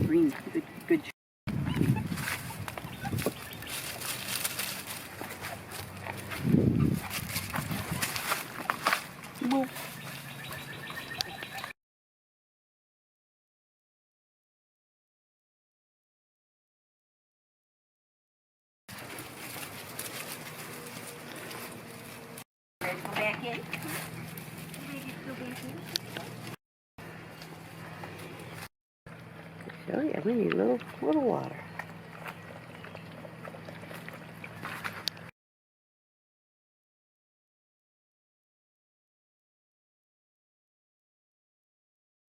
Green, good. Boop. Ready to go back in? Ready to go back in? Show you, we need a little water.